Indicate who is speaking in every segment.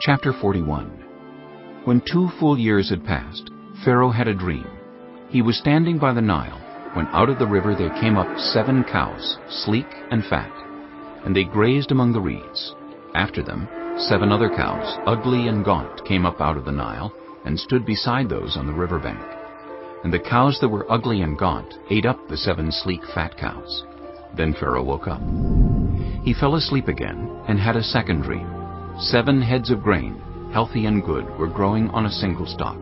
Speaker 1: Chapter 41. When 2 full years had passed, Pharaoh had a dream. He was standing by the Nile, when out of the river there came up 7 cows, sleek and fat, and they grazed among the reeds. After them, 7 other cows, ugly and gaunt, came up out of the Nile, and stood beside those on the river bank. And the cows that were ugly and gaunt ate up the 7 sleek fat cows. Then Pharaoh woke up. He fell asleep again, and had a second dream. 7 heads of grain, healthy and good, were growing on a single stalk.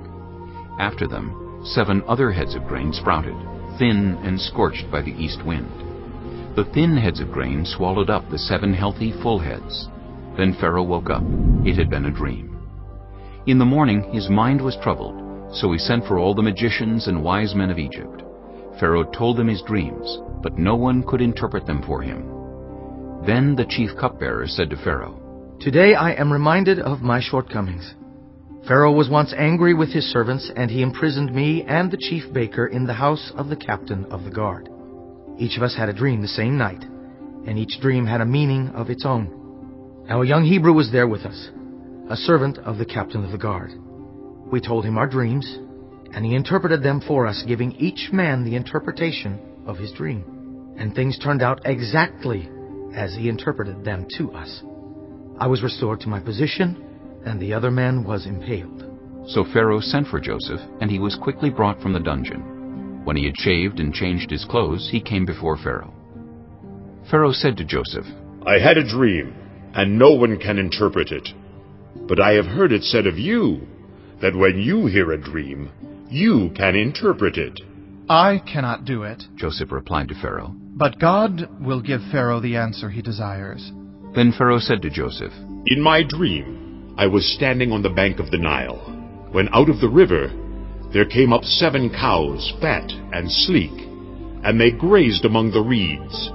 Speaker 1: After them, 7 other heads of grain sprouted, thin and scorched by the east wind. The thin heads of grain swallowed up the 7 healthy full heads. Then Pharaoh woke up. It had been a dream. In the morning his mind was troubled, so he sent for all the magicians and wise men of Egypt. Pharaoh told them his dreams, but no one could interpret them for him. Then the chief cupbearer said to Pharaoh,
Speaker 2: "Today I am reminded of my shortcomings. Pharaoh was once angry with his servants, and he imprisoned me and the chief baker in the house of the captain of the guard. Each of us had a dream the same night, and each dream had a meaning of its own. Now a young Hebrew was there with us, a servant of the captain of the guard. We told him our dreams, and he interpreted them for us, giving each man the interpretation of his dream. And things turned out exactly as he interpreted them to us. I was restored to my position, and the other man was impaled."
Speaker 1: So Pharaoh sent for Joseph, and he was quickly brought from the dungeon. When he had shaved and changed his clothes, he came before Pharaoh. Pharaoh said to Joseph,
Speaker 3: "I had a dream, and no one can interpret it. But I have heard it said of you, that when you hear a dream, you can interpret it."
Speaker 4: "I cannot do it,"
Speaker 1: Joseph replied to Pharaoh.
Speaker 4: "but God will give Pharaoh the answer he desires."
Speaker 1: Then Pharaoh said to Joseph,
Speaker 3: "In my dream, I was standing on the bank of the Nile, when out of the river there came up 7 cows, fat and sleek, and they grazed among the reeds.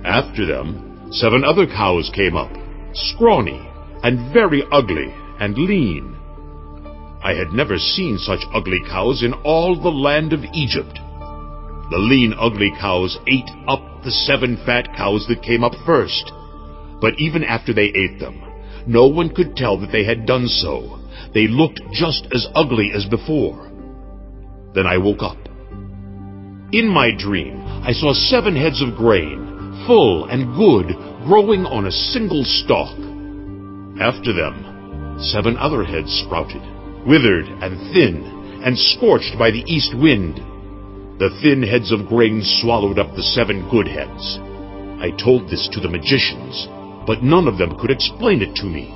Speaker 3: After them, 7 other cows came up, scrawny and very ugly and lean. I had never seen such ugly cows in all the land of Egypt. The lean, ugly cows ate up the 7 fat cows that came up first. But even after they ate them, no one could tell that they had done so. They looked just as ugly as before. Then I woke up. In my dream, I saw 7 heads of grain, full and good, growing on a single stalk. After them, 7 other heads sprouted, withered and thin, and scorched by the east wind. The thin heads of grain swallowed up the 7 good heads. I told this to the magicians, but none of them could explain it to me."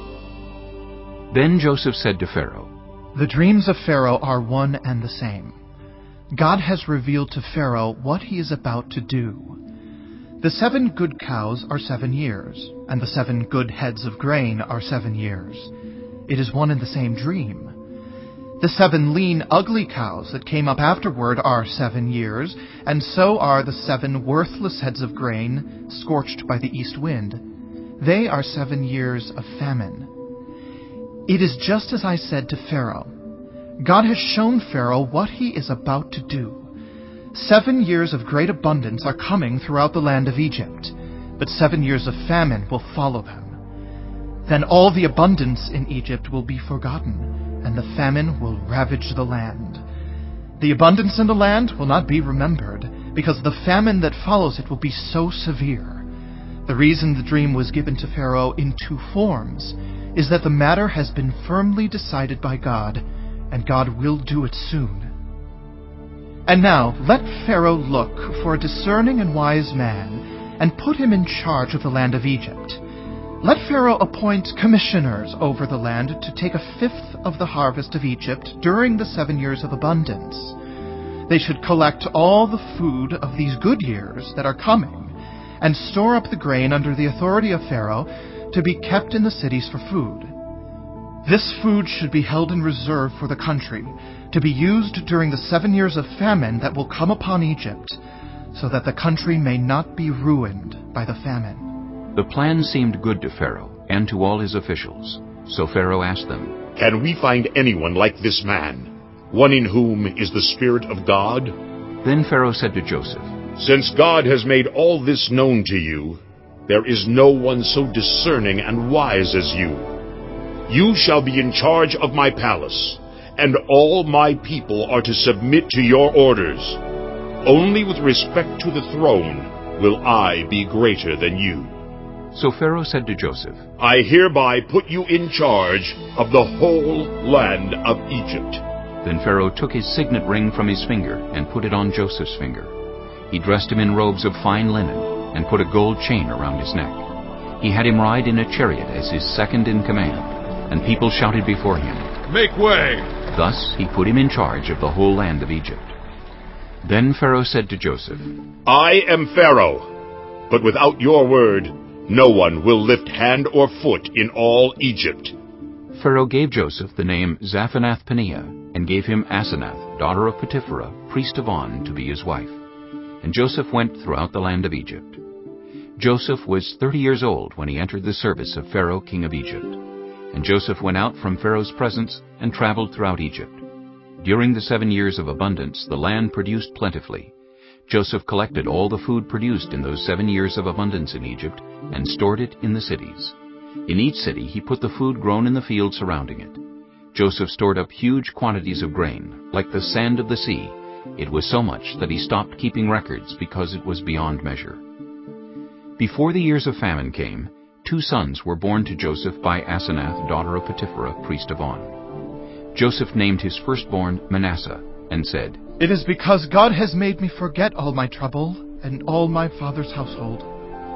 Speaker 1: Then Joseph said to Pharaoh,
Speaker 4: "The dreams of Pharaoh are one and the same. God has revealed to Pharaoh what he is about to do. The 7 good cows are 7 years, and the 7 good heads of grain are 7 years. It is one and the same dream. The 7 lean, ugly cows that came up afterward are 7 years, and so are the 7 worthless heads of grain scorched by the east wind. They are 7 years of famine. It is just as I said to Pharaoh. God has shown Pharaoh what he is about to do. 7 years of great abundance are coming throughout the land of Egypt, but 7 years of famine will follow them. Then all the abundance in Egypt will be forgotten, and the famine will ravage the land. The abundance in the land will not be remembered, because the famine that follows it will be so severe. The reason the dream was given to Pharaoh in 2 forms is that the matter has been firmly decided by God, and God will do it soon. And now let Pharaoh look for a discerning and wise man, and put him in charge of the land of Egypt. Let Pharaoh appoint commissioners over the land to take 1/5 of the harvest of Egypt during the 7 years of abundance. They should collect all the food of these good years that are coming, and store up the grain under the authority of Pharaoh to be kept in the cities for food. This food should be held in reserve for the country, to be used during the 7 years of famine that will come upon Egypt, so that the country may not be ruined by the famine."
Speaker 1: The plan seemed good to Pharaoh and to all his officials. So Pharaoh asked them,
Speaker 3: "Can we find anyone like this man, one in whom is the Spirit of God?"
Speaker 1: Then Pharaoh said to Joseph,
Speaker 3: "Since God has made all this known to you, there is no one so discerning and wise as you. You shall be in charge of my palace, and all my people are to submit to your orders. Only with respect to the throne will I be greater than you."
Speaker 1: So Pharaoh said to Joseph,
Speaker 3: "I hereby put you in charge of the whole land of Egypt."
Speaker 1: Then Pharaoh took his signet ring from his finger and put it on Joseph's finger. He dressed him in robes of fine linen and put a gold chain around his neck. He had him ride in a chariot as his second in command, and people shouted before him,
Speaker 3: "Make way!"
Speaker 1: Thus he put him in charge of the whole land of Egypt. Then Pharaoh said to Joseph,
Speaker 3: "I am Pharaoh, but without your word, no one will lift hand or foot in all Egypt."
Speaker 1: Pharaoh gave Joseph the name Zaphanath-Paneah, and gave him Asenath, daughter of Potipherah, priest of On, to be his wife. And Joseph went throughout the land of Egypt. Joseph was 30 years old when he entered the service of Pharaoh, king of Egypt. And Joseph went out from Pharaoh's presence and traveled throughout Egypt. During the 7 years of abundance, the land produced plentifully. Joseph collected all the food produced in those 7 years of abundance in Egypt and stored it in the cities. In each city he put the food grown in the field surrounding it. Joseph stored up huge quantities of grain, like the sand of the sea. It was so much that he stopped keeping records because it was beyond measure. Before the years of famine came, 2 sons were born to Joseph by Asenath, daughter of Potipherah, priest of On. Joseph named his firstborn Manasseh, and said,
Speaker 4: "It is because God has made me forget all my trouble and all my father's household."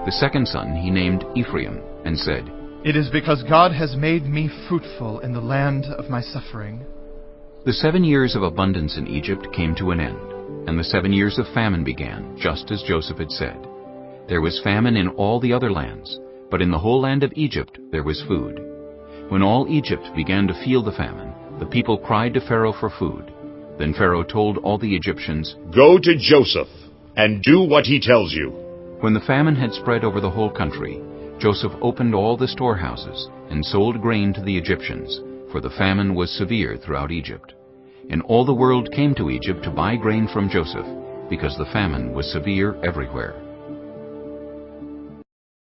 Speaker 1: The second son he named Ephraim, and said,
Speaker 4: "It is because God has made me fruitful in the land of my suffering."
Speaker 1: The 7 years of abundance in Egypt came to an end, and the 7 years of famine began, just as Joseph had said. There was famine in all the other lands, but in the whole land of Egypt there was food. When all Egypt began to feel the famine, the people cried to Pharaoh for food. Then Pharaoh told all the Egyptians,
Speaker 3: "Go to Joseph, and do what he tells you."
Speaker 1: When the famine had spread over the whole country, Joseph opened all the storehouses and sold grain to the Egyptians, for the famine was severe throughout Egypt. And all the world came to Egypt to buy grain from Joseph, because the famine was severe everywhere.